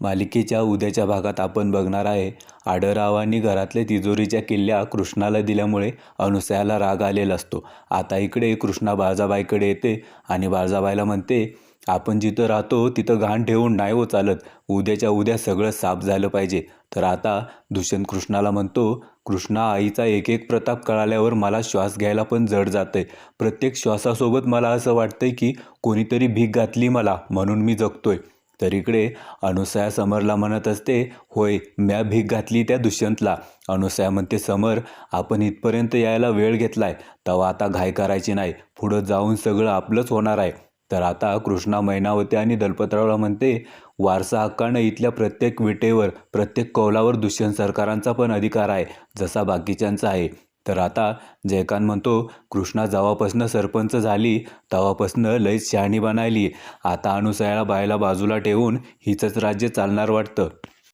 मालिकेच्या उद्याच्या भागात आपण बघणार आहे, आडरावांनी घरातल्या तिजोरीच्या किल्ल्या कृष्णाला दिल्यामुळे अनुसयाला राग आलेला असतो. आता इकडे कृष्णा बाळजाबाईकडे येते आणि बाळजाबाईला म्हणते, आपण जिथं राहतो तिथं घाण ठेवून नाही हो चालत, उद्याच्या उद्या सगळं साफ झालं पाहिजे. तर आता दुष्यंत कृष्णाला म्हणतो, कृष्णा, आईचा एक एक प्रताप कळाल्यावर मला श्वास घ्यायला पण जड जातंय. प्रत्येक श्वासासोबत मला असं वाटतंय की कोणीतरी भीक घातली मला, म्हणून मी जगतोय. तर इकडे अनुसया समरला म्हणत असते, होय, म्या भीक घातली त्या दुष्यंतला. अनुसया म्हणते, समर, आपण इथपर्यंत यायला वेळ घेतलाय, तेव्हा आता घाई करायची नाही, पुढं जाऊन सगळं आपलंच होणार आहे. तर आता कृष्णा मैनावती आणि दलपतरावला म्हणते, वारसा हक्कानं इथल्या प्रत्येक विटेवर, प्रत्येक कौलावर दुष्यंत सरकारांचा पण अधिकार आहे, जसा बाकीच्यांचा आहे. तर आता जयकांत म्हणतो, कृष्णा जेव्हापासनं सरपंच झाली तेव्हापासनं लईच शहाणी बनायली. आता अनुसयाला बायला बाजूला ठेवून हिचंच राज्य चालणार वाटतं.